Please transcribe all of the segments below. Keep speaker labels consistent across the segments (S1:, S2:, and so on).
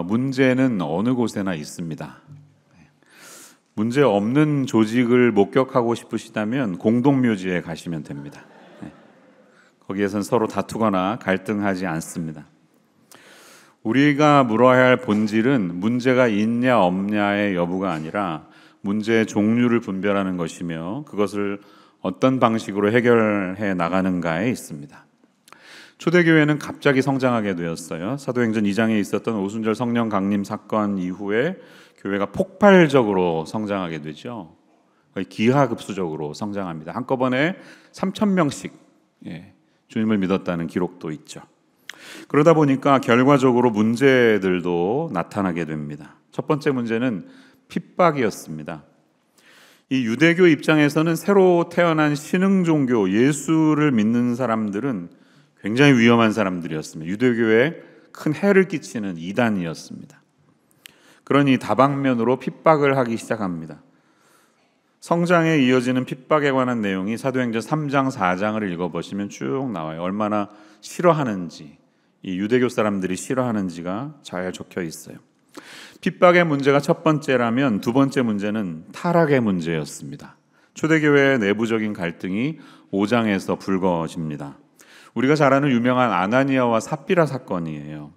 S1: 문제는 어느 곳에나 있습니다. 문제 없는 조직을 목격하고 싶으시다면 공동묘지에 가시면 됩니다. 거기에선 서로 다투거나 갈등하지 않습니다. 우리가 물어야 할 본질은 문제가 있냐 없냐의 여부가 아니라 문제의 종류를 분별하는 것이며 그것을 어떤 방식으로 해결해 나가는가에 있습니다. 초대교회는 갑자기 성장하게 되었어요. 사도행전 2장에 있었던 오순절 성령 강림 사건 이후에 교회가 폭발적으로 성장하게 되죠. 거의 기하급수적으로 성장합니다. 한꺼번에 3,000명씩 주님을 믿었다는 기록도 있죠. 그러다 보니까 결과적으로 문제들도 나타나게 됩니다. 첫 번째 문제는 핍박이었습니다. 이 유대교 입장에서는 새로 태어난 신흥 종교 예수를 믿는 사람들은 굉장히 위험한 사람들이었습니다. 유대교에 큰 해를 끼치는 이단이었습니다. 그러니 다방면으로 핍박을 하기 시작합니다. 성장에 이어지는 핍박에 관한 내용이 사도행전 3장, 4장을 읽어보시면 쭉 나와요. 얼마나 싫어하는지, 이 유대교 사람들이 싫어하는지가 잘 적혀 있어요. 핍박의 문제가 첫 번째라면 두 번째 문제는 타락의 문제였습니다. 초대교회의 내부적인 갈등이 5장에서 불거집니다. 우리가 잘 아는 유명한 아나니아와 삽비라 사건이에요.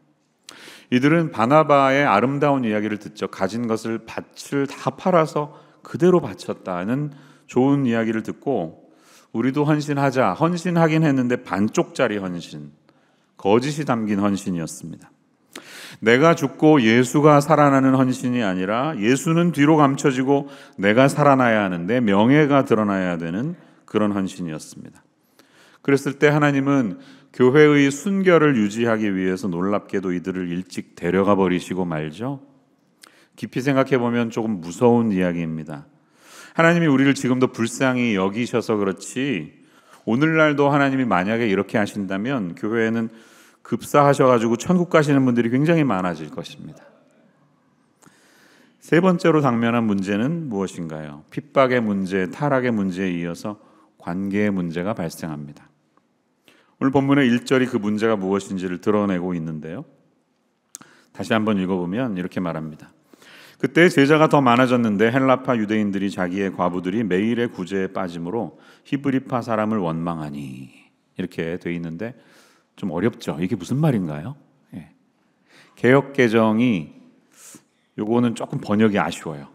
S1: 이들은 바나바의 아름다운 이야기를 듣죠. 가진 것을 밭을 다 팔아서 그대로 바쳤다는 좋은 이야기를 듣고 우리도 헌신하자. 헌신하긴 했는데 반쪽짜리 헌신, 거짓이 담긴 헌신이었습니다. 내가 죽고 예수가 살아나는 헌신이 아니라 예수는 뒤로 감춰지고 내가 살아나야 하는데 명예가 드러나야 되는 그런 헌신이었습니다. 그랬을 때 하나님은 교회의 순결을 유지하기 위해서 놀랍게도 이들을 일찍 데려가 버리시고 말죠. 깊이 생각해 보면 조금 무서운 이야기입니다. 하나님이 우리를 지금도 불쌍히 여기셔서 그렇지 오늘날도 하나님이 만약에 이렇게 하신다면 교회에는 급사하셔가지고 천국 가시는 분들이 굉장히 많아질 것입니다. 세 번째로 당면한 문제는 무엇인가요? 핍박의 문제, 타락의 문제에 이어서 관계의 문제가 발생합니다. 오늘 본문의 1절이 그 문제가 무엇인지를 드러내고 있는데요. 다시 한번 읽어보면 이렇게 말합니다. 그때 제자가 더 많아졌는데 헬라파 유대인들이 자기의 과부들이 매일의 구제에 빠짐으로 히브리파 사람을 원망하니, 이렇게 돼 있는데 좀 어렵죠. 이게 무슨 말인가요? 개역개정이 요거는 조금 번역이 아쉬워요.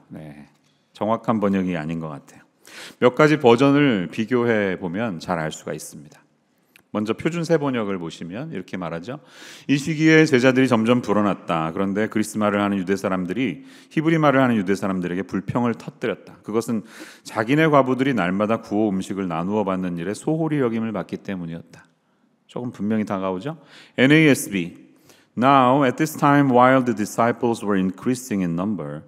S1: 정확한 번역이 아닌 것 같아요. 몇 가지 버전을 비교해 보면 잘 알 수가 있습니다. 먼저 표준세 번역을 보시면 이렇게 말하죠. 이 시기에 제자들이 점점 불어났다. 그런데 그리스말을 하는 유대 사람들이 히브리말을 하는 유대 사람들에게 불평을 터뜨렸다. 그것은 자기네 과부들이 날마다 구호 음식을 나누어 받는 일에 소홀히 여김을 받기 때문이었다. 조금 분명히 다가오죠. NASB. Now at this time while the disciples were increasing in number,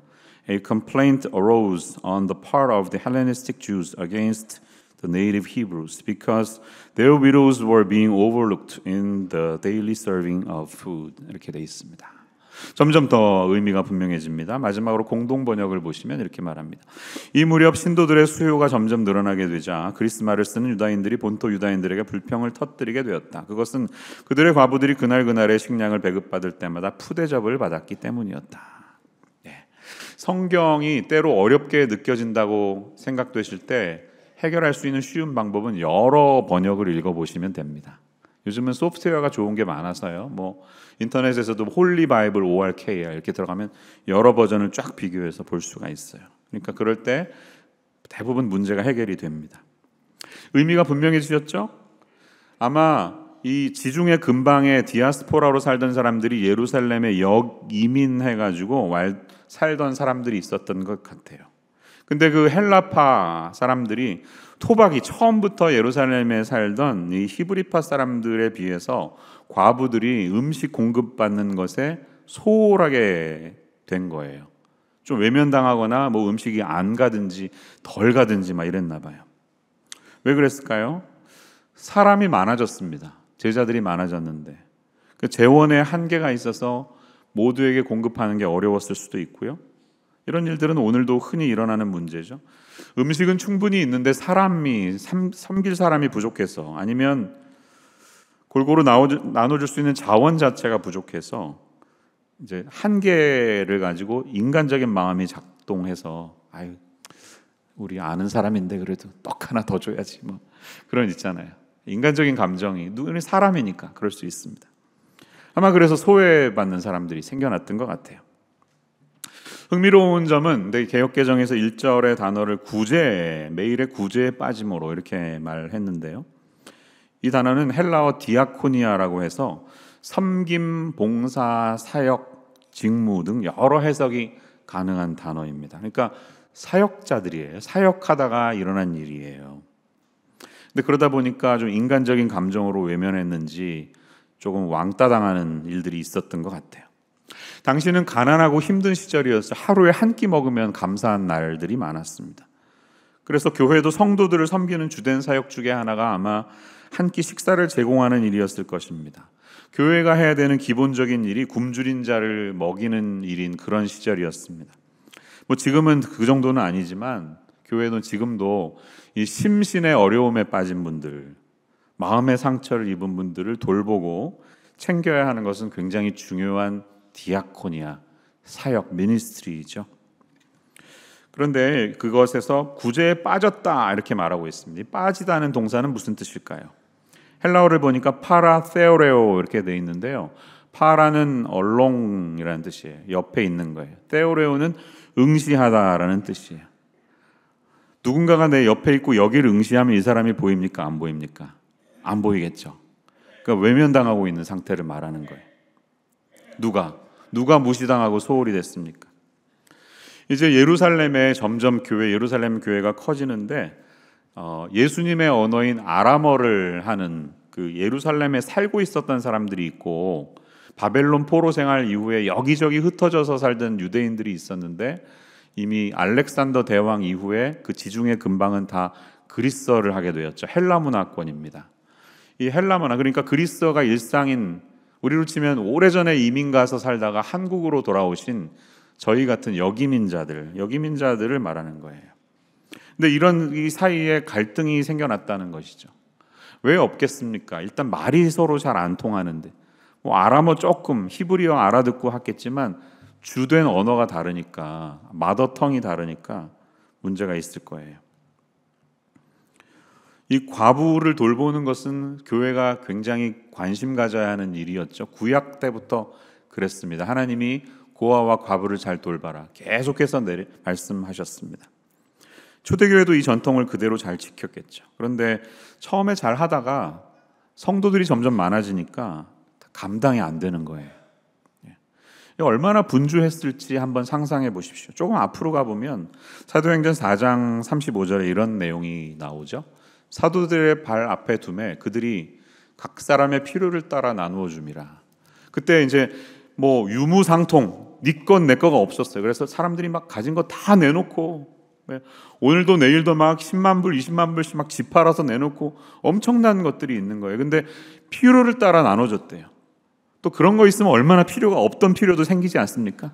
S1: a complaint arose on the part of the Hellenistic Jews against the native Hebrews because their widows were being overlooked in the daily serving of food. 이렇게 되어 있습니다. 점점 더 의미가 분명해집니다. 마지막으로 공동 번역을 보시면 이렇게 말합니다. 이 무렵 신도들의 수요가 점점 늘어나게 되자 그리스말을 쓰는 유다인들이 본토 유다인들에게 불평을 터뜨리게 되었다. 그것은 그들의 과부들이 그날그날의 식량을 배급받을 때마다 푸대접을 받았기 때문이었다. 성경이 때로 어렵게 느껴진다고 생각되실 때 해결할 수 있는 쉬운 방법은 여러 번역을 읽어보시면 됩니다. 요즘은 소프트웨어가 좋은 게 많아서요. 인터넷에서도 홀리 바이블 ORKR 이렇게 들어가면 여러 버전을 쫙 비교해서 볼 수가 있어요. 그러니까 그럴 때 대부분 문제가 해결이 됩니다. 의미가 분명해지셨죠? 아마 이 지중해 근방에 디아스포라로 살던 사람들이 예루살렘에 역이민해가지고 살던 사람들이 있었던 것 같아요. 근데 그 헬라파 사람들이 토박이 처음부터 예루살렘에 살던 이 히브리파 사람들에 비해서 과부들이 음식 공급받는 것에 소홀하게 된 거예요. 좀 외면당하거나 음식이 안 가든지 덜 가든지 이랬나 봐요. 왜 그랬을까요? 사람이 많아졌습니다. 제자들이 많아졌는데 그 재원에 한계가 있어서 모두에게 공급하는 게 어려웠을 수도 있고요. 이런 일들은 오늘도 흔히 일어나는 문제죠. 음식은 충분히 있는데 섬길 사람이 부족해서 아니면 골고루 나눠줄 수 있는 자원 자체가 부족해서 이제 한계를 가지고 인간적인 마음이 작동해서 아유 우리 아는 사람인데 그래도 떡 하나 더 줘야지 뭐 그런 있잖아요. 인간적인 감정이 누구는 사람이니까 그럴 수 있습니다. 아마 그래서 소외받는 사람들이 생겨났던 것 같아요. 흥미로운 점은 개역개정에서 1절의 단어를 구제, 매일의 구제에 빠짐으로 이렇게 말했는데요. 이 단어는 헬라어 디아코니아라고 해서 섬김, 봉사, 사역, 직무 등 여러 해석이 가능한 단어입니다. 그러니까 사역자들이에요. 사역하다가 일어난 일이에요. 근데 그러다 보니까 좀 인간적인 감정으로 외면했는지 조금 왕따 당하는 일들이 있었던 것 같아요. 당시는 가난하고 힘든 시절이어서 하루에 한 끼 먹으면 감사한 날들이 많았습니다. 그래서 교회도 성도들을 섬기는 주된 사역 중에 하나가 아마 한 끼 식사를 제공하는 일이었을 것입니다. 교회가 해야 되는 기본적인 일이 굶주린 자를 먹이는 일인 그런 시절이었습니다. 뭐 지금은 그 정도는 아니지만 교회는 지금도 이 심신의 어려움에 빠진 분들, 마음의 상처를 입은 분들을 돌보고 챙겨야 하는 것은 굉장히 중요한 디아코니아, 사역, 미니스트리이죠. 그런데 그것에서 구제에 빠졌다 이렇게 말하고 있습니다. 빠지다는 동사는 무슨 뜻일까요? 헬라어를 보니까 파라세오레오 이렇게 돼 있는데요. 파라는 얼렁이라는 뜻이에요. 옆에 있는 거예요. 세오레오는 응시하다라는 뜻이에요. 누군가가 내 옆에 있고 여기를 응시하면 이 사람이 보입니까? 안 보입니까? 안 보이겠죠. 그러니까 외면당하고 있는 상태를 말하는 거예요. 누가 무시당하고 소홀히 됐습니까? 이제 예루살렘에 점점 예루살렘 교회가 커지는데 예수님의 언어인 아람어를 하는 그 예루살렘에 살고 있었던 사람들이 있고 바벨론 포로 생활 이후에 여기저기 흩어져서 살던 유대인들이 있었는데 이미 알렉산더 대왕 이후에 그 지중해 근방은 다 그리스어를 하게 되었죠. 헬라 문화권입니다. 이 헬라 문화, 그러니까 그리스어가 일상인, 우리로 치면 오래전에 이민 가서 살다가 한국으로 돌아오신 저희 같은 여기민자들을 말하는 거예요. 근데 이런 이 사이에 갈등이 생겨났다는 것이죠. 왜 없겠습니까? 일단 말이 서로 잘 안 통하는데, 뭐 아람어 조금, 히브리어 알아듣고 하겠지만 주된 언어가 다르니까, 마더텅이 다르니까 문제가 있을 거예요. 이 과부를 돌보는 것은 교회가 굉장히 관심 가져야 하는 일이었죠. 구약 때부터 그랬습니다. 하나님이 고아와 과부를 잘 돌봐라 계속해서 말씀하셨습니다. 초대교회도 이 전통을 그대로 잘 지켰겠죠. 그런데 처음에 잘 하다가 성도들이 점점 많아지니까 감당이 안 되는 거예요. 얼마나 분주했을지 한번 상상해 보십시오. 조금 앞으로 가보면 사도행전 4장 35절에 이런 내용이 나오죠. 사도들의 발 앞에 두매 그들이 각 사람의 필요를 따라 나누어 줌이라. 그때 이제 뭐 유무상통, 네 건 내 거가 없었어요. 그래서 사람들이 막 가진 거 다 내놓고 오늘도 내일도 막 10만 불, 20만 불씩 막 집 팔아서 내놓고 엄청난 것들이 있는 거예요. 근데 필요를 따라 나눠줬대요. 또 그런 거 있으면 얼마나 필요가 없던 필요도 생기지 않습니까?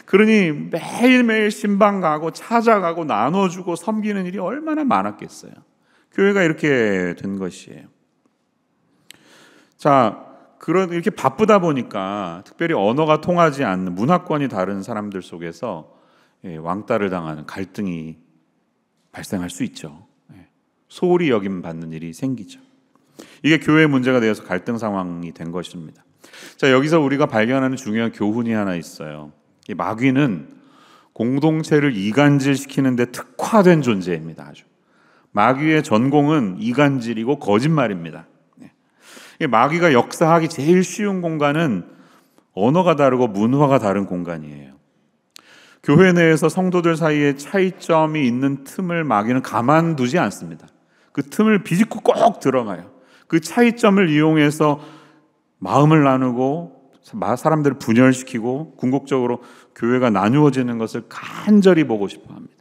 S1: 그러니 매일매일 신방 가고 찾아가고 나눠주고 섬기는 일이 얼마나 많았겠어요. 교회가 이렇게 된 것이에요. 자, 이렇게 바쁘다 보니까 특별히 언어가 통하지 않는 문화권이 다른 사람들 속에서 왕따를 당하는 갈등이 발생할 수 있죠. 소홀히 여김받는 일이 생기죠. 이게 교회의 문제가 되어서 갈등 상황이 된 것입니다. 자, 여기서 우리가 발견하는 중요한 교훈이 하나 있어요. 이 마귀는 공동체를 이간질시키는 데 특화된 존재입니다. 아주 마귀의 전공은 이간질이고 거짓말입니다. 마귀가 역사하기 제일 쉬운 공간은 언어가 다르고 문화가 다른 공간이에요. 교회 내에서 성도들 사이에 차이점이 있는 틈을 마귀는 가만두지 않습니다. 그 틈을 비집고 꼭 들어가요. 그 차이점을 이용해서 마음을 나누고 사람들을 분열시키고 궁극적으로 교회가 나누어지는 것을 간절히 보고 싶어 합니다.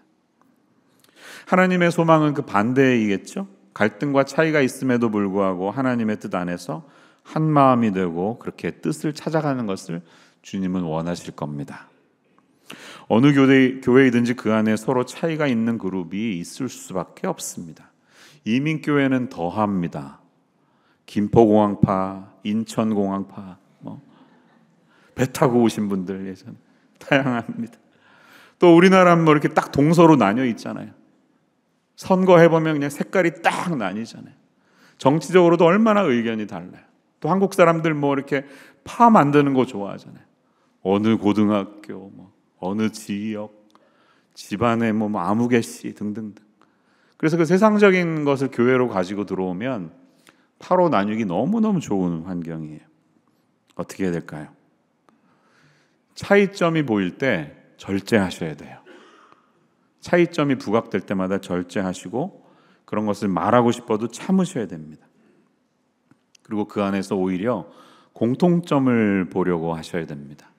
S1: 하나님의 소망은 그 반대이겠죠. 갈등과 차이가 있음에도 불구하고 하나님의 뜻 안에서 한 마음이 되고 그렇게 뜻을 찾아가는 것을 주님은 원하실 겁니다. 어느 교회이든지 그 안에 서로 차이가 있는 그룹이 있을 수밖에 없습니다. 이민교회는 더합니다. 김포공항파, 인천공항파, 배 타고 오신 분들 예전 다양합니다. 또 우리나라는 뭐 이렇게 딱 동서로 나뉘어 있잖아요. 선거해보면 그냥 색깔이 딱 나뉘잖아요. 정치적으로도 얼마나 의견이 달라요. 또 한국 사람들 뭐 이렇게 파 만드는 거 좋아하잖아요. 어느 고등학교, 뭐 어느 지역, 집안에 뭐 아무개씨 등등등. 그래서 그 세상적인 것을 교회로 가지고 들어오면 파로 나뉘기 너무너무 좋은 환경이에요. 어떻게 해야 될까요? 차이점이 보일 때 절제하셔야 돼요. 차이점이 부각될 때마다 절제하시고 그런 것을 말하고 싶어도 참으셔야 됩니다. 그리고 그 안에서 오히려 공통점을 보려고 하셔야 됩니다.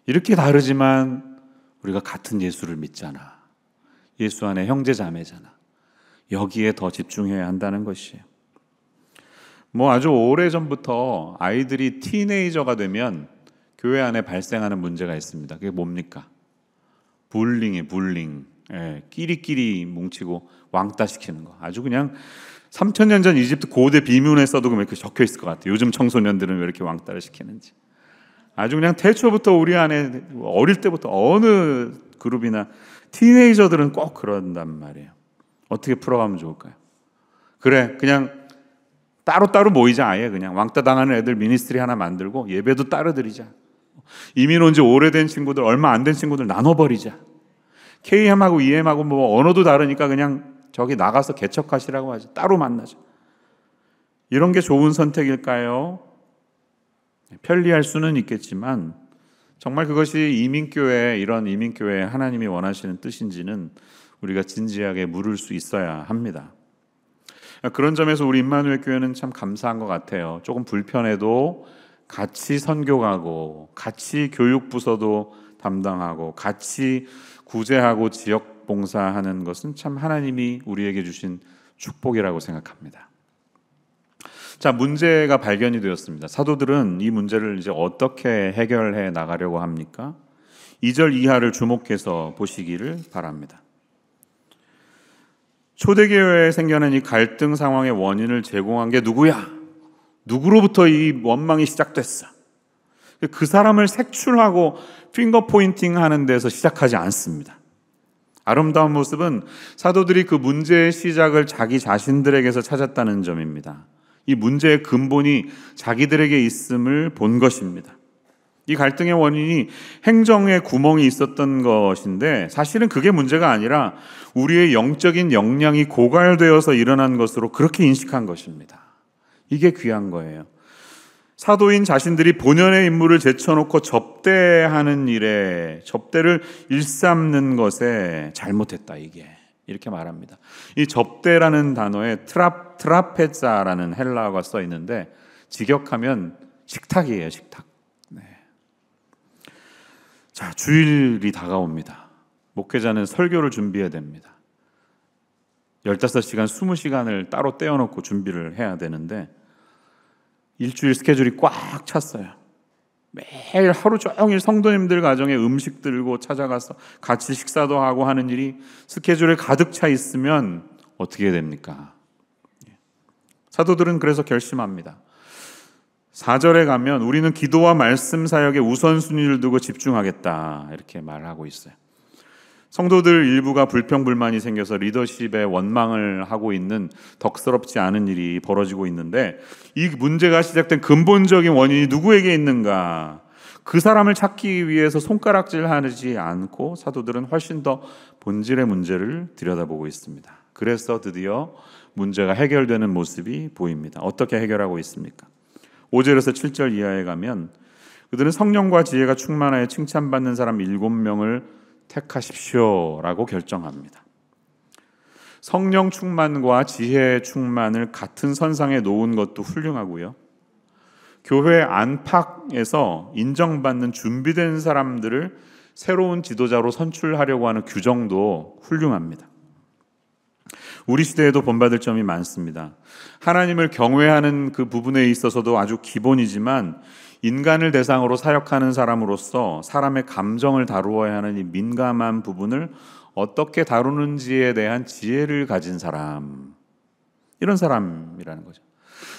S1: 이렇게 다르지만 우리가 같은 예수를 믿잖아. 예수 안에 형제 자매잖아. 여기에 더 집중해야 한다는 것이에요. 뭐 아주 오래전부터 아이들이 티네이저가 되면 교회 안에 발생하는 문제가 있습니다. 그게 뭡니까? 불링이에요. 불링. 예, 끼리끼리 뭉치고 왕따시키는 거. 아주 그냥 3000년 전 이집트 고대 비문에 써도 이렇게 적혀 있을 것 같아요. 요즘 청소년들은 왜 이렇게 왕따를 시키는지. 아주 그냥 태초부터 우리 안에 어릴 때부터 어느 그룹이나 티네이저들은 꼭 그런단 말이에요. 어떻게 풀어가면 좋을까요? 그래, 그냥 따로따로 모이자. 아예 그냥 왕따 당하는 애들 미니스트리 하나 만들고 예배도 따로 드리자. 이민 온 지 오래된 친구들, 얼마 안 된 친구들 나눠버리자. KM하고 EM하고 뭐 언어도 다르니까 그냥 저기 나가서 개척하시라고 하죠. 따로 만나죠. 이런 게 좋은 선택일까요? 편리할 수는 있겠지만 정말 그것이 이민교회, 이런 이민교회 하나님이 원하시는 뜻인지는 우리가 진지하게 물을 수 있어야 합니다. 그런 점에서 우리 임마누엘 교회는 참 감사한 것 같아요. 조금 불편해도 같이 선교 가고 같이 교육부서도 담당하고 같이 구제하고 지역 봉사하는 것은 참 하나님이 우리에게 주신 축복이라고 생각합니다. 자, 문제가 발견이 되었습니다. 사도들은 이 문제를 이제 어떻게 해결해 나가려고 합니까? 2절 이하를 주목해서 보시기를 바랍니다. 초대교회에 생겨난 이 갈등 상황의 원인을 제공한 게 누구야? 누구로부터 이 원망이 시작됐어? 그 사람을 색출하고 핑거 포인팅 하는 데서 시작하지 않습니다. 아름다운 모습은 사도들이 그 문제의 시작을 자기 자신들에게서 찾았다는 점입니다. 이 문제의 근본이 자기들에게 있음을 본 것입니다. 이 갈등의 원인이 행정에 구멍이 있었던 것인데 사실은 그게 문제가 아니라 우리의 영적인 역량이 고갈되어서 일어난 것으로 그렇게 인식한 것입니다. 이게 귀한 거예요. 사도인 자신들이 본연의 임무를 제쳐놓고 접대하는 일에, 접대를 일삼는 것에 잘못했다, 이게. 이렇게 말합니다. 이 접대라는 단어에 트라페자라는 헬라어가 써 있는데 직역하면 식탁이에요, 식탁. 네. 자, 주일이 다가옵니다. 목회자는 설교를 준비해야 됩니다. 15시간, 20시간을 따로 떼어놓고 준비를 해야 되는데 일주일 스케줄이 꽉 찼어요. 매일 하루 종일 성도님들 가정에 음식 들고 찾아가서 같이 식사도 하고 하는 일이 스케줄에 가득 차 있으면 어떻게 됩니까? 사도들은 그래서 결심합니다. 4절에 가면 우리는 기도와 말씀 사역에 우선순위를 두고 집중하겠다, 이렇게 말하고 있어요. 성도들 일부가 불평불만이 생겨서 리더십에 원망을 하고 있는 덕스럽지 않은 일이 벌어지고 있는데 이 문제가 시작된 근본적인 원인이 누구에게 있는가? 그 사람을 찾기 위해서 손가락질하지 않고 사도들은 훨씬 더 본질의 문제를 들여다보고 있습니다. 그래서 드디어 문제가 해결되는 모습이 보입니다. 어떻게 해결하고 있습니까? 5절에서 7절 이하에 가면 그들은 성령과 지혜가 충만하여 칭찬받는 사람 7명을 택하십시오라고 결정합니다. 성령 충만과 지혜 충만을 같은 선상에 놓은 것도 훌륭하고요. 교회 안팎에서 인정받는 준비된 사람들을 새로운 지도자로 선출하려고 하는 규정도 훌륭합니다. 우리 시대에도 본받을 점이 많습니다. 하나님을 경외하는 그 부분에 있어서도 아주 기본이지만 인간을 대상으로 사역하는 사람으로서 사람의 감정을 다루어야 하는 이 민감한 부분을 어떻게 다루는지에 대한 지혜를 가진 사람, 이런 사람이라는 거죠.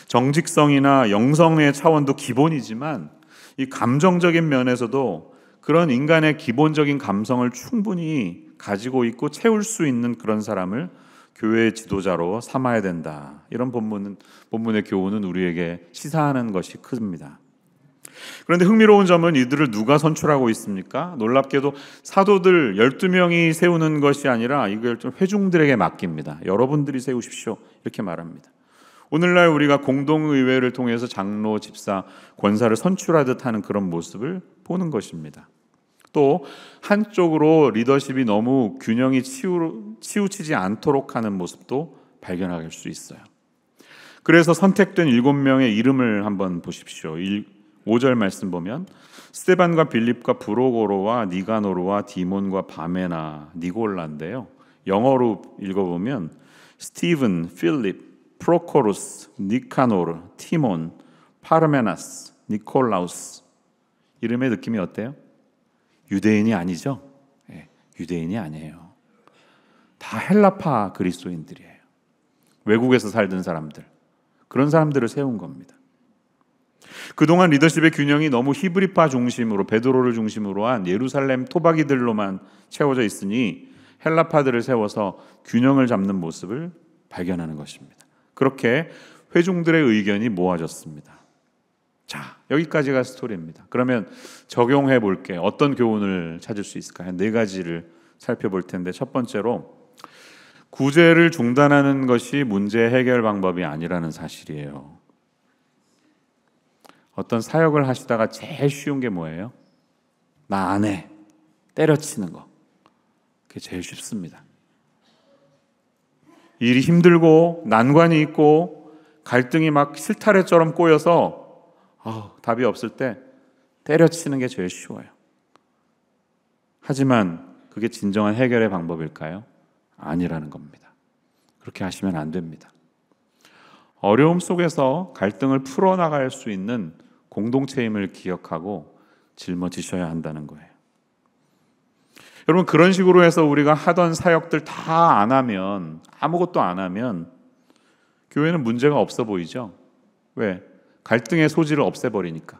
S1: 정직성이나 영성의 차원도 기본이지만 이 감정적인 면에서도 그런 인간의 기본적인 감성을 충분히 가지고 있고 채울 수 있는 그런 사람을 교회의 지도자로 삼아야 된다. 이런 본문의 교훈은 우리에게 시사하는 것이 큽니다. 그런데 흥미로운 점은 이들을 누가 선출하고 있습니까? 놀랍게도 사도들 12명이 세우는 것이 아니라 이걸 좀 회중들에게 맡깁니다. 여러분들이 세우십시오. 이렇게 말합니다. 오늘날 우리가 공동의회를 통해서 장로, 집사, 권사를 선출하듯 하는 그런 모습을 보는 것입니다. 또 한쪽으로 리더십이 너무 균형이 치우치지 않도록 하는 모습도 발견할 수 있어요. 그래서 선택된 7명의 이름을 한번 보십시오. 5절 말씀 보면 스데반과 빌립과 브로고로와 니가노르와 디몬과 바메나, 니골라인데요. 영어로 읽어보면 스티븐, 필립, 프로코루스, 니카노르, 티몬, 파르메나스, 니콜라우스. 이름의 느낌이 어때요? 유대인이 아니죠? 네, 유대인이 아니에요. 다 헬라파 그리스도인들이에요. 외국에서 살던 사람들, 그런 사람들을 세운 겁니다. 그동안 리더십의 균형이 너무 히브리파 중심으로, 베드로를 중심으로 한 예루살렘 토박이들로만 채워져 있으니 헬라파들을 세워서 균형을 잡는 모습을 발견하는 것입니다. 그렇게 회중들의 의견이 모아졌습니다. 자, 여기까지가 스토리입니다. 그러면 적용해 볼게. 어떤 교훈을 찾을 수 있을까요? 4가지를 살펴볼 텐데, 첫 번째로 구제를 중단하는 것이 문제 해결 방법이 아니라는 사실이에요. 어떤 사역을 하시다가 제일 쉬운 게 뭐예요? 나 안 해. 때려치는 거. 그게 제일 쉽습니다. 일이 힘들고 난관이 있고 갈등이 막 실타래처럼 꼬여서 답이 없을 때 때려치는 게 제일 쉬워요. 하지만 그게 진정한 해결의 방법일까요? 아니라는 겁니다. 그렇게 하시면 안 됩니다. 어려움 속에서 갈등을 풀어나갈 수 있는 공동체임을 기억하고 짊어지셔야 한다는 거예요. 여러분, 그런 식으로 해서 우리가 하던 사역들 다 안 하면, 아무것도 안 하면 교회는 문제가 없어 보이죠? 왜? 갈등의 소지를 없애버리니까.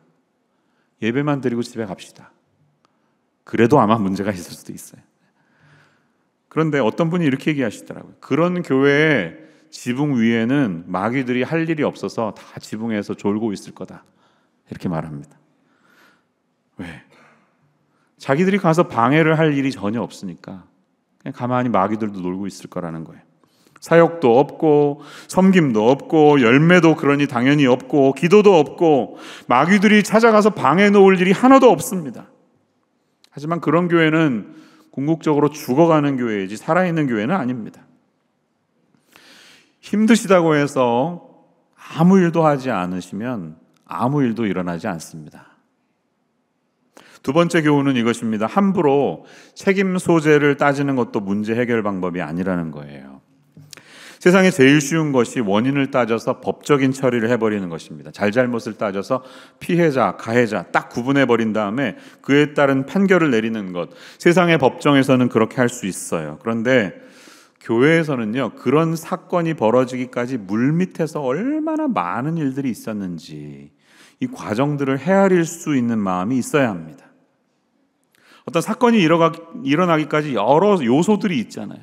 S1: 예배만 드리고 집에 갑시다. 그래도 아마 문제가 있을 수도 있어요. 그런데 어떤 분이 이렇게 얘기하시더라고요. 그런 교회의 지붕 위에는 마귀들이 할 일이 없어서 다 지붕에서 졸고 있을 거다. 이렇게 말합니다. 왜? 자기들이 가서 방해를 할 일이 전혀 없으니까 그냥 가만히 마귀들도 놀고 있을 거라는 거예요. 사역도 없고 섬김도 없고 열매도 그러니 당연히 없고 기도도 없고 마귀들이 찾아가서 방해 놓을 일이 하나도 없습니다. 하지만 그런 교회는 궁극적으로 죽어가는 교회이지 살아있는 교회는 아닙니다. 힘드시다고 해서 아무 일도 하지 않으시면 아무 일도 일어나지 않습니다. 두 번째 교훈은 이것입니다. 함부로 책임 소재를 따지는 것도 문제 해결 방법이 아니라는 거예요. 세상에 제일 쉬운 것이 원인을 따져서 법적인 처리를 해버리는 것입니다. 잘잘못을 따져서 피해자, 가해자 딱 구분해버린 다음에 그에 따른 판결을 내리는 것. 세상의 법정에서는 그렇게 할 수 있어요. 그런데 교회에서는요, 그런 사건이 벌어지기까지 물밑에서 얼마나 많은 일들이 있었는지 이 과정들을 헤아릴 수 있는 마음이 있어야 합니다. 어떤 사건이 일어나기까지 여러 요소들이 있잖아요.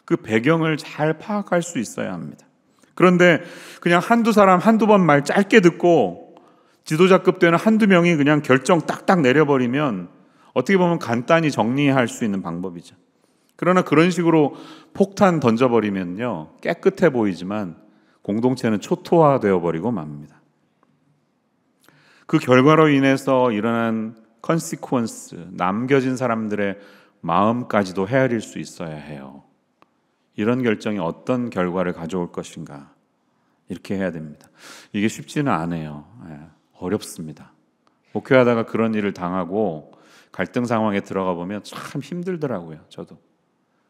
S1: 그 배경을 잘 파악할 수 있어야 합니다. 그런데 그냥 한두 사람 한두 번 말 짧게 듣고 지도자급 되는 한두 명이 그냥 결정 딱딱 내려버리면 어떻게 보면 간단히 정리할 수 있는 방법이죠. 그러나 그런 식으로 폭탄 던져버리면요, 깨끗해 보이지만 공동체는 초토화되어 버리고 맙니다. 그 결과로 인해서 일어난 컨시퀀스, 남겨진 사람들의 마음까지도 헤아릴 수 있어야 해요. 이런 결정이 어떤 결과를 가져올 것인가, 이렇게 해야 됩니다. 이게 쉽지는 않아요. 어렵습니다. 목회하다가 그런 일을 당하고 갈등 상황에 들어가 보면 참 힘들더라고요. 저도.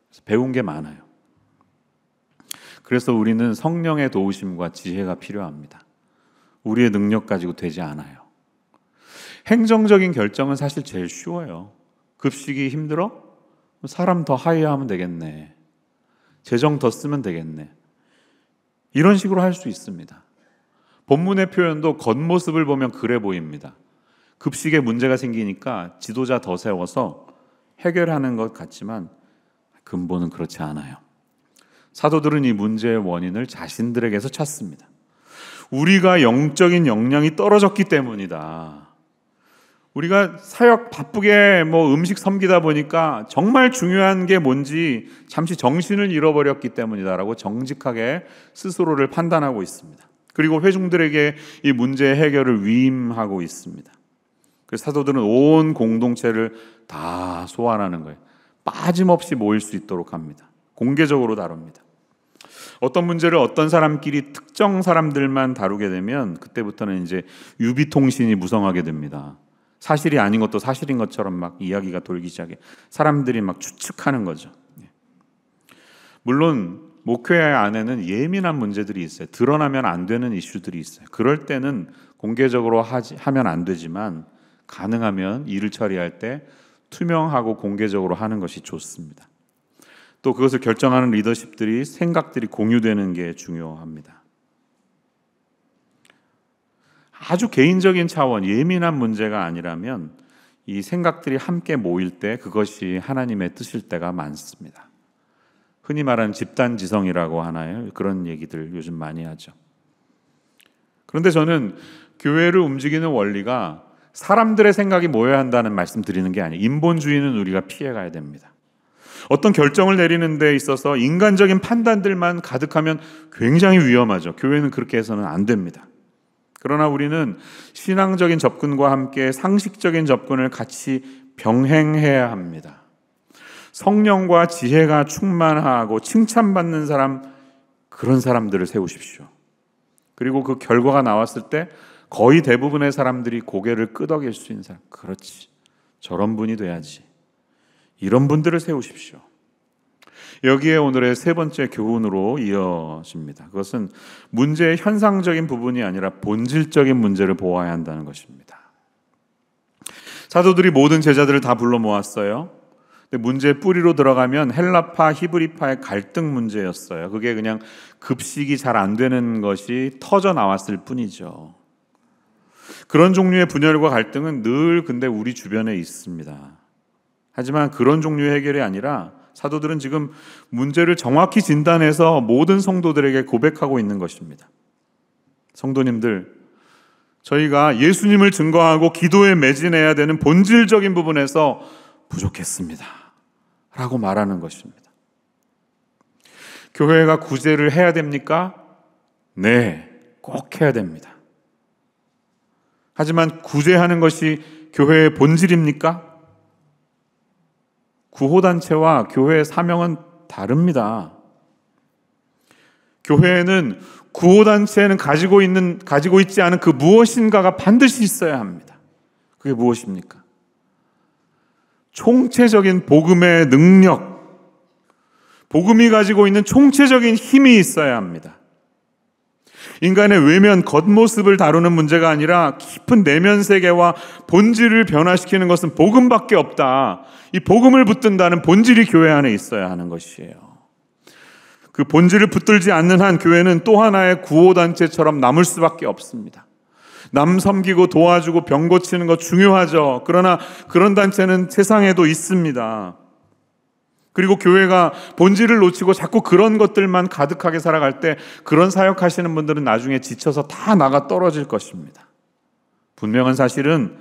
S1: 그래서 배운 게 많아요. 그래서 우리는 성령의 도우심과 지혜가 필요합니다. 우리의 능력 가지고 되지 않아요. 행정적인 결정은 사실 제일 쉬워요. 급식이 힘들어? 사람 더 하이어하면 되겠네. 재정 더 쓰면 되겠네. 이런 식으로 할 수 있습니다. 본문의 표현도 겉모습을 보면 그래 보입니다. 급식에 문제가 생기니까 지도자 더 세워서 해결하는 것 같지만 근본은 그렇지 않아요. 사도들은 이 문제의 원인을 자신들에게서 찾습니다. 우리가 영적인 역량이 떨어졌기 때문이다. 우리가 사역 바쁘게 음식 섬기다 보니까 정말 중요한 게 뭔지 잠시 정신을 잃어버렸기 때문이다라고 정직하게 스스로를 판단하고 있습니다. 그리고 회중들에게 이 문제의 해결을 위임하고 있습니다. 그래서 사도들은 온 공동체를 다 소환하는 거예요. 빠짐없이 모일 수 있도록 합니다. 공개적으로 다룹니다. 어떤 문제를 어떤 사람끼리 특정 사람들만 다루게 되면 그때부터는 이제 유비통신이 무성하게 됩니다. 사실이 아닌 것도 사실인 것처럼 막 이야기가 돌기 시작해 사람들이 막 추측하는 거죠. 물론 목회 안에는 예민한 문제들이 있어요. 드러나면 안 되는 이슈들이 있어요. 그럴 때는 공개적으로 하면 안 되지만 가능하면 일을 처리할 때 투명하고 공개적으로 하는 것이 좋습니다. 또 그것을 결정하는 리더십들이 생각들이 공유되는 게 중요합니다. 아주 개인적인 차원, 예민한 문제가 아니라면 이 생각들이 함께 모일 때 그것이 하나님의 뜻일 때가 많습니다. 흔히 말하는 집단지성이라고 하나요? 그런 얘기들 요즘 많이 하죠. 그런데 저는 교회를 움직이는 원리가 사람들의 생각이 모여야 한다는 말씀 드리는 게 아니에요. 인본주의는 우리가 피해가야 됩니다. 어떤 결정을 내리는 데 있어서 인간적인 판단들만 가득하면 굉장히 위험하죠. 교회는 그렇게 해서는 안 됩니다. 그러나 우리는 신앙적인 접근과 함께 상식적인 접근을 같이 병행해야 합니다. 성령과 지혜가 충만하고 칭찬받는 사람, 그런 사람들을 세우십시오. 그리고 그 결과가 나왔을 때 거의 대부분의 사람들이 고개를 끄덕일 수 있는 사람, 그렇지, 저런 분이 돼야지, 이런 분들을 세우십시오. 여기에 오늘의 세 번째 교훈으로 이어집니다. 그것은 문제의 현상적인 부분이 아니라 본질적인 문제를 보아야 한다는 것입니다. 사도들이 모든 제자들을 다 불러 모았어요. 근데 문제의 뿌리로 들어가면 헬라파, 히브리파의 갈등 문제였어요. 그게 그냥 급식이 잘 안 되는 것이 터져 나왔을 뿐이죠. 그런 종류의 분열과 갈등은 늘 근데 우리 주변에 있습니다. 하지만 그런 종류의 해결이 아니라 사도들은 지금 문제를 정확히 진단해서 모든 성도들에게 고백하고 있는 것입니다. 성도님들, 저희가 예수님을 증거하고 기도에 매진해야 되는 본질적인 부분에서 부족했습니다 라고 말하는 것입니다. 교회가 구제를 해야 됩니까? 네, 꼭 해야 됩니다. 하지만 구제하는 것이 교회의 본질입니까? 구호단체와 교회의 사명은 다릅니다. 교회에는 구호단체는 가지고 있지 않은 그 무엇인가가 반드시 있어야 합니다. 그게 무엇입니까? 총체적인 복음의 능력, 복음이 가지고 있는 총체적인 힘이 있어야 합니다. 인간의 외면, 겉모습을 다루는 문제가 아니라 깊은 내면 세계와 본질을 변화시키는 것은 복음밖에 없다. 이 복음을 붙든다는 본질이 교회 안에 있어야 하는 것이에요. 그 본질을 붙들지 않는 한 교회는 또 하나의 구호단체처럼 남을 수밖에 없습니다. 남 섬기고 도와주고 병 고치는 거 중요하죠. 그러나 그런 단체는 세상에도 있습니다. 그리고 교회가 본질을 놓치고 자꾸 그런 것들만 가득하게 살아갈 때 그런 사역하시는 분들은 나중에 지쳐서 다 나가 떨어질 것입니다. 분명한 사실은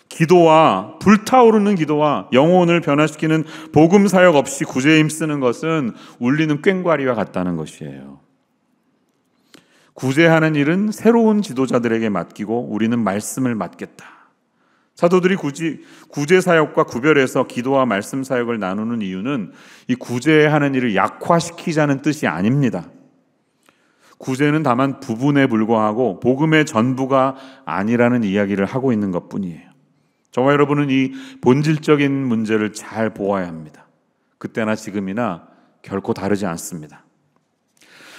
S1: 기도와 불타오르는 기도와 영혼을 변화시키는 복음 사역 없이 구제에 힘쓰는 것은 울리는 꽹과리와 같다는 것이에요. 구제하는 일은 새로운 지도자들에게 맡기고 우리는 말씀을 맡겠다. 사도들이 구제 사역과 구별해서 기도와 말씀 사역을 나누는 이유는 이 구제하는 일을 약화시키자는 뜻이 아닙니다. 구제는 다만 부분에 불과하고 복음의 전부가 아니라는 이야기를 하고 있는 것뿐이에요. 저와 여러분은 이 본질적인 문제를 잘 보아야 합니다. 그때나 지금이나 결코 다르지 않습니다.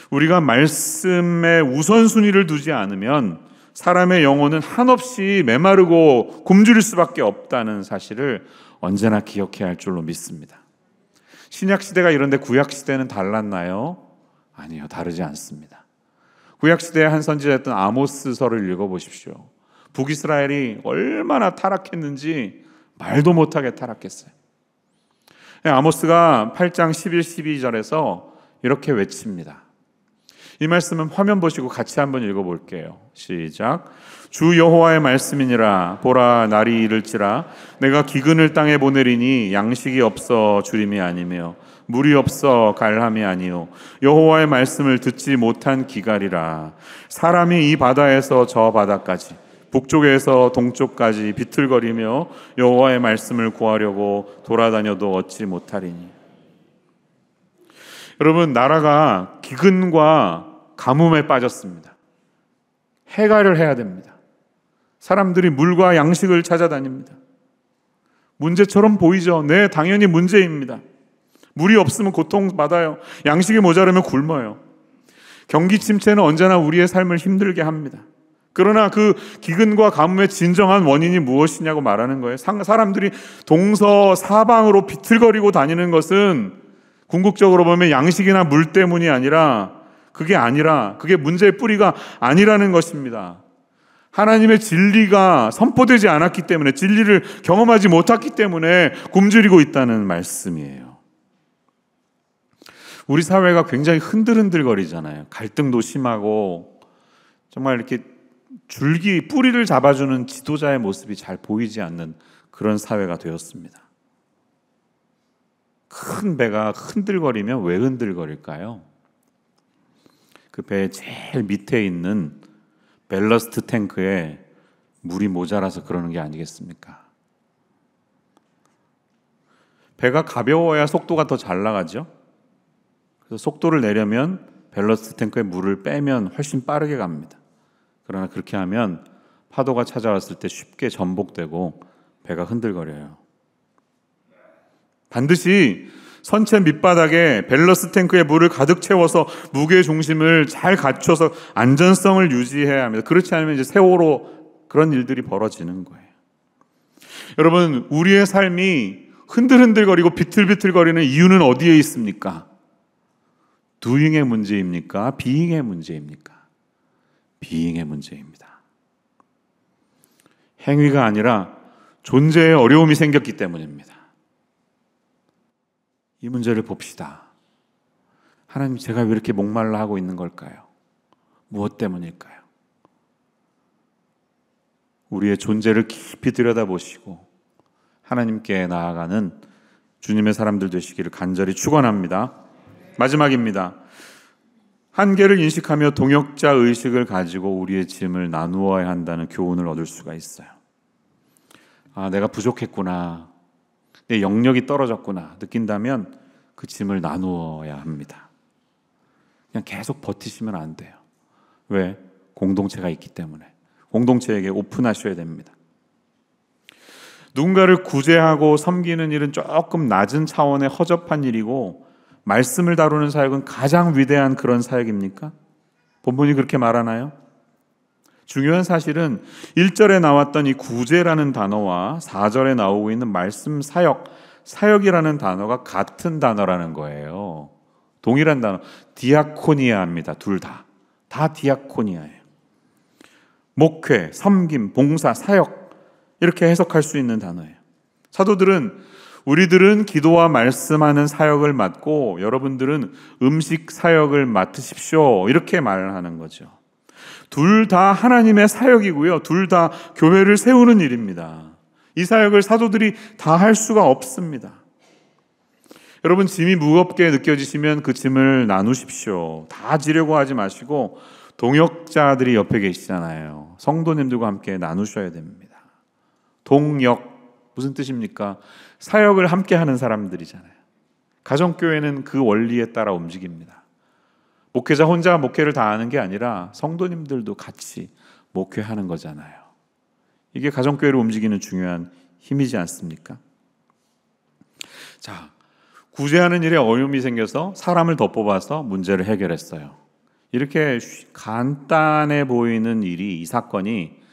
S1: 우리가 말씀에 우선순위를 두지 않으면 사람의 영혼은 한없이 메마르고 굶주릴 수밖에 없다는 사실을 언제나 기억해야 할 줄로 믿습니다. 신약시대가 이런데 구약시대는 달랐나요? 아니요, 다르지 않습니다. 구약시대의 한 선지자였던 아모스서를 읽어보십시오. 북이스라엘이 얼마나 타락했는지 말도 못하게 타락했어요. 아모스가 8장 11, 12절에서 이렇게 외칩니다. 이 말씀은 화면 보시고 같이 한번 읽어볼게요. 시작. 주 여호와의 말씀이니라. 보라, 날이 이를지라. 내가 기근을 땅에 보내리니 양식이 없어 주림이 아니며 물이 없어 갈함이 아니요 여호와의 말씀을 듣지 못한 기갈이라. 사람이 이 바다에서 저 바다까지 북쪽에서 동쪽까지 비틀거리며 여호와의 말씀을 구하려고 돌아다녀도 얻지 못하리니. 여러분, 나라가 기근과 가뭄에 빠졌습니다. 해갈을 해야 됩니다. 사람들이 물과 양식을 찾아다닙니다. 문제처럼 보이죠? 네, 당연히 문제입니다. 물이 없으면 고통받아요. 양식이 모자르면 굶어요. 경기 침체는 언제나 우리의 삶을 힘들게 합니다. 그러나 그 기근과 가뭄의 진정한 원인이 무엇이냐고 말하는 거예요. 사람들이 동서사방으로 비틀거리고 다니는 것은 궁극적으로 보면 양식이나 물 때문이 아니라 그게 문제의 뿌리가 아니라는 것입니다. 하나님의 진리가 선포되지 않았기 때문에, 진리를 경험하지 못했기 때문에 굶주리고 있다는 말씀이에요. 우리 사회가 굉장히 흔들흔들거리잖아요. 갈등도 심하고 정말 이렇게 뿌리를 잡아주는 지도자의 모습이 잘 보이지 않는 그런 사회가 되었습니다. 큰 배가 흔들거리면 왜 흔들거릴까요? 그 배의 제일 밑에 있는 밸러스트 탱크에 물이 모자라서 그러는 게 아니겠습니까? 배가 가벼워야 속도가 더 잘 나가죠. 그래서 속도를 내려면 밸러스트 탱크에 물을 빼면 훨씬 빠르게 갑니다. 그러나 그렇게 하면 파도가 찾아왔을 때 쉽게 전복되고 배가 흔들거려요. 반드시 선체 밑바닥에 밸러스트 탱크에 물을 가득 채워서 무게 중심을 잘 갖춰서 안전성을 유지해야 합니다. 그렇지 않으면 이제 세월호 그런 일들이 벌어지는 거예요. 여러분, 우리의 삶이 흔들흔들거리고 비틀비틀거리는 이유는 어디에 있습니까? doing의 문제입니까? being의 문제입니까? being의 문제입니다. 행위가 아니라 존재에 어려움이 생겼기 때문입니다. 이 문제를 봅시다. 하나님, 제가 왜 이렇게 목말라 하고 있는 걸까요? 무엇 때문일까요? 우리의 존재를 깊이 들여다보시고 하나님께 나아가는 주님의 사람들 되시기를 간절히 축원합니다. 마지막입니다. 한계를 인식하며 동역자 의식을 가지고 우리의 짐을 나누어야 한다는 교훈을 얻을 수가 있어요. 아, 내가 부족했구나, 내 영역이 떨어졌구나 느낀다면 그 짐을 나누어야 합니다. 그냥 계속 버티시면 안 돼요. 왜? 공동체가 있기 때문에. 공동체에게 오픈하셔야 됩니다. 누군가를 구제하고 섬기는 일은 조금 낮은 차원의 허접한 일이고, 말씀을 다루는 사역은 가장 위대한 그런 사역입니까? 본문이 그렇게 말하나요? 중요한 사실은 1절에 나왔던 이 구제라는 단어와 4절에 나오고 있는 말씀 사역이라는 단어가 같은 단어라는 거예요. 동일한 단어, 디아코니아입니다. 둘 다 디아코니아예요. 목회, 섬김, 봉사, 사역, 이렇게 해석할 수 있는 단어예요. 사도들은 우리들은 기도와 말씀하는 사역을 맡고 여러분들은 음식 사역을 맡으십시오, 이렇게 말하는 거죠. 둘 다 하나님의 사역이고요, 둘 다 교회를 세우는 일입니다. 이 사역을 사도들이 다 할 수가 없습니다. 여러분, 짐이 무겁게 느껴지시면 그 짐을 나누십시오. 다 지려고 하지 마시고 동역자들이 옆에 계시잖아요. 성도님들과 함께 나누셔야 됩니다. 동역, 무슨 뜻입니까? 사역을 함께 하는 사람들이잖아요. 가정교회는 그 원리에 따라 움직입니다. 목회자 혼자 목회를 다 하는 게 아니라 성도님들도 같이 목회하는 거잖아요. 이게 가정교회를 움직이는 중요한 힘이지 않습니까? 자, 구제하는 일에 어려움이 생겨서 사람을 더 뽑아서 문제를 해결했어요. 이렇게 간단해 보이는 일이, 이 사건이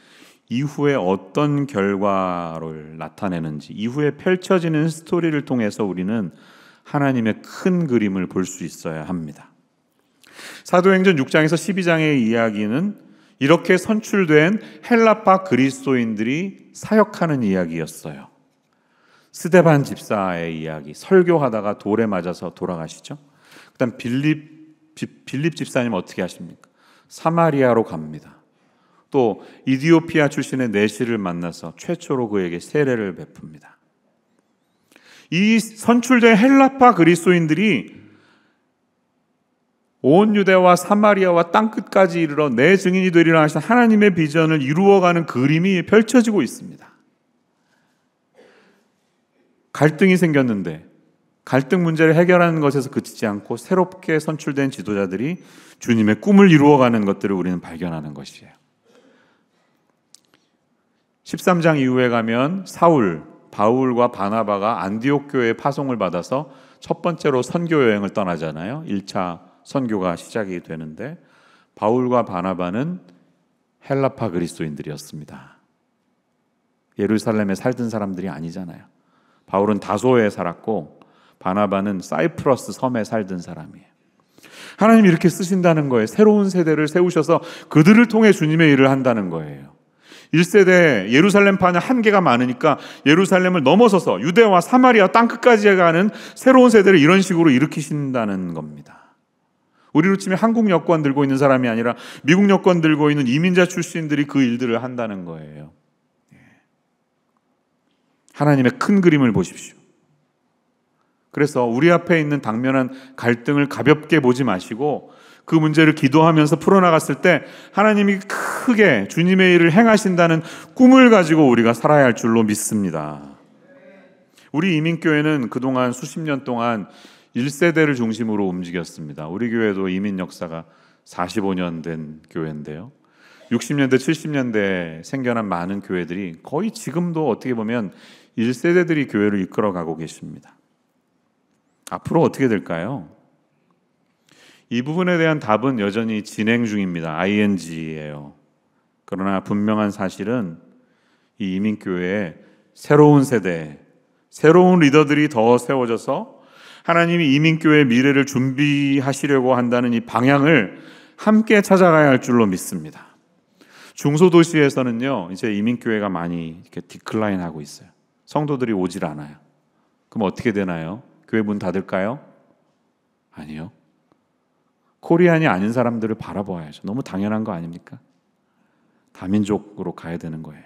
S1: 이후에 어떤 결과를 나타내는지, 이후에 펼쳐지는 스토리를 통해서 우리는 하나님의 큰 그림을 볼 수 있어야 합니다. 사도행전 6장에서 12장의 이야기는 이렇게 선출된 헬라파 그리스도인들이 사역하는 이야기였어요. 스데반 집사의 이야기, 설교하다가 돌에 맞아서 돌아가시죠. 그다음 빌립 집사님 어떻게 하십니까? 사마리아로 갑니다. 또 이디오피아 출신의 내시를 만나서 최초로 그에게 세례를 베풉니다. 이 선출된 헬라파 그리스도인들이 온 유대와 사마리아와 땅끝까지 이르러 내 증인이 되리라 하신 하나님의 비전을 이루어가는 그림이 펼쳐지고 있습니다. 갈등이 생겼는데 갈등 문제를 해결하는 것에서 그치지 않고 새롭게 선출된 지도자들이 주님의 꿈을 이루어가는 것들을 우리는 발견하는 것이에요. 13장 이후에 가면 바울과 바나바가 안디옥 교회에 파송을 받아서 첫 번째로 선교 여행을 떠나잖아요. 1차 선교가 시작이 되는데 바울과 바나바는 헬라파 그리스도인들이었습니다. 예루살렘에 살던 사람들이 아니잖아요. 바울은 다소에 살았고 바나바는 사이프러스 섬에 살던 사람이에요. 하나님이 이렇게 쓰신다는 거예요. 새로운 세대를 세우셔서 그들을 통해 주님의 일을 한다는 거예요. 1세대 예루살렘파는 한계가 많으니까 예루살렘을 넘어서서 유대와 사마리아 땅끝까지 가는 새로운 세대를 이런 식으로 일으키신다는 겁니다. 우리로 치면 한국 여권 들고 있는 사람이 아니라 미국 여권 들고 있는 이민자 출신들이 그 일들을 한다는 거예요. 하나님의 큰 그림을 보십시오. 그래서 우리 앞에 있는 당면한 갈등을 가볍게 보지 마시고 그 문제를 기도하면서 풀어나갔을 때 하나님이 크게 주님의 일을 행하신다는 꿈을 가지고 우리가 살아야 할 줄로 믿습니다. 우리 이민교회는 그동안 수십 년 동안 1세대를 중심으로 움직였습니다. 우리 교회도 이민 역사가 45년 된 교회인데요. 60년대, 70년대에 생겨난 많은 교회들이 거의 지금도 어떻게 보면 1세대들이 교회를 이끌어가고 계십니다. 앞으로 어떻게 될까요? 이 부분에 대한 답은 여전히 진행 중입니다. ING예요. 그러나 분명한 사실은 이 이민교회에 새로운 세대, 새로운 리더들이 더 세워져서 하나님이 이민교회의 미래를 준비하시려고 한다는 이 방향을 함께 찾아가야 할 줄로 믿습니다. 중소도시에서는요, 이제 이민교회가 많이 이렇게 디클라인하고 있어요. 성도들이 오질 않아요. 그럼 어떻게 되나요? 교회 문 닫을까요? 아니요. 코리안이 아닌 사람들을 바라봐야죠. 너무 당연한 거 아닙니까? 다민족으로 가야 되는 거예요.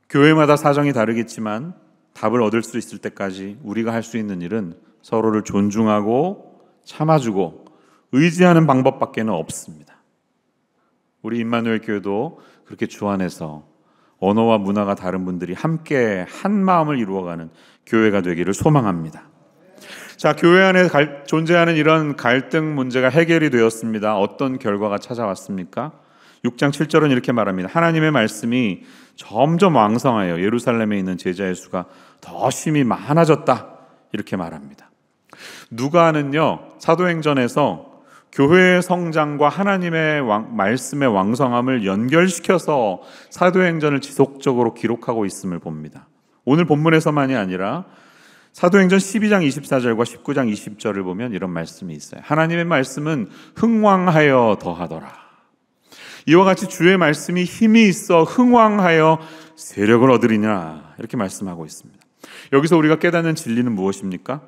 S1: 교회마다 사정이 다르겠지만 답을 얻을 수 있을 때까지 우리가 할 수 있는 일은 서로를 존중하고 참아주고 의지하는 방법밖에는 없습니다. 우리 임마누엘 교회도 그렇게 주안해서 언어와 문화가 다른 분들이 함께 한 마음을 이루어가는 교회가 되기를 소망합니다. 자, 교회 안에 존재하는 이런 갈등 문제가 해결이 되었습니다. 어떤 결과가 찾아왔습니까? 6장 7절은 이렇게 말합니다. 하나님의 말씀이 점점 왕성하여 예루살렘에 있는 제자의 수가 더 심히 많아졌다. 이렇게 말합니다. 누가는요, 사도행전에서 교회의 성장과 하나님의 말씀의 왕성함을 연결시켜서 사도행전을 지속적으로 기록하고 있음을 봅니다. 오늘 본문에서만이 아니라 사도행전 12장 24절과 19장 20절을 보면 이런 말씀이 있어요. 하나님의 말씀은 흥왕하여 더하더라. 이와 같이 주의 말씀이 힘이 있어 흥왕하여 세력을 얻으리냐, 이렇게 말씀하고 있습니다. 여기서 우리가 깨닫는 진리는 무엇입니까?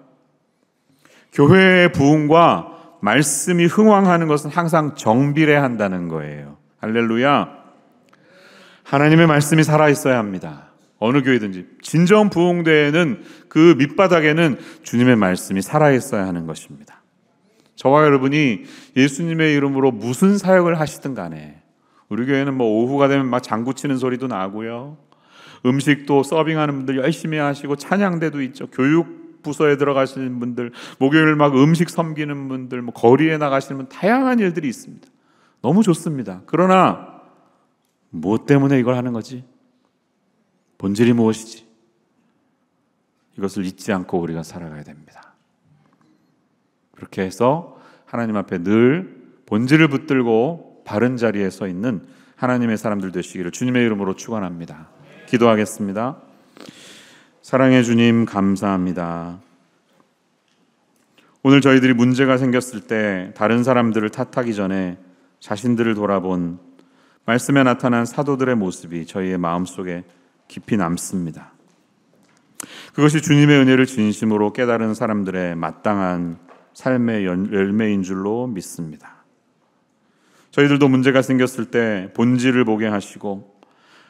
S1: 교회의 부흥과 말씀이 흥왕하는 것은 항상 정비례한다는 거예요. 할렐루야. 하나님의 말씀이 살아있어야 합니다. 어느 교회든지 진정 부흥대에는 그 밑바닥에는 주님의 말씀이 살아있어야 하는 것입니다. 저와 여러분이 예수님의 이름으로 무슨 사역을 하시든 간에 우리 교회는 뭐 오후가 되면 막 장구 치는 소리도 나고요, 음식도 서빙하는 분들 열심히 하시고 찬양대도 있죠. 교육 부서에 들어가시는 분들, 목요일 막 음식 섬기는 분들, 뭐 거리에 나가시는 분, 다양한 일들이 있습니다. 너무 좋습니다. 그러나 무엇 때문에 이걸 하는 거지? 본질이 무엇이지? 이것을 잊지 않고 우리가 살아가야 됩니다. 그렇게 해서 하나님 앞에 늘 본질을 붙들고 바른 자리에 서 있는 하나님의 사람들 되시기를 주님의 이름으로 축원합니다. 기도하겠습니다. 사랑의 주님, 감사합니다. 오늘 저희들이 문제가 생겼을 때 다른 사람들을 탓하기 전에 자신들을 돌아본 말씀에 나타난 사도들의 모습이 저희의 마음속에 깊이 남습니다. 그것이 주님의 은혜를 진심으로 깨달은 사람들의 마땅한 삶의 열매인 줄로 믿습니다. 저희들도 문제가 생겼을 때 본질을 보게 하시고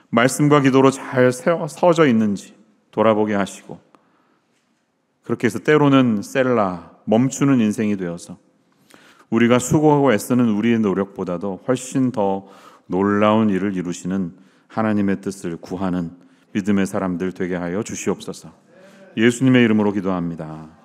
S1: 말씀과 기도로 잘 서져 있는지 돌아보게 하시고, 그렇게 해서 때로는 셀라, 멈추는 인생이 되어서 우리가 수고하고 애쓰는 우리의 노력보다도 훨씬 더 놀라운 일을 이루시는 하나님의 뜻을 구하는 믿음의 사람들 되게 하여 주시옵소서. 예수님의 이름으로 기도합니다.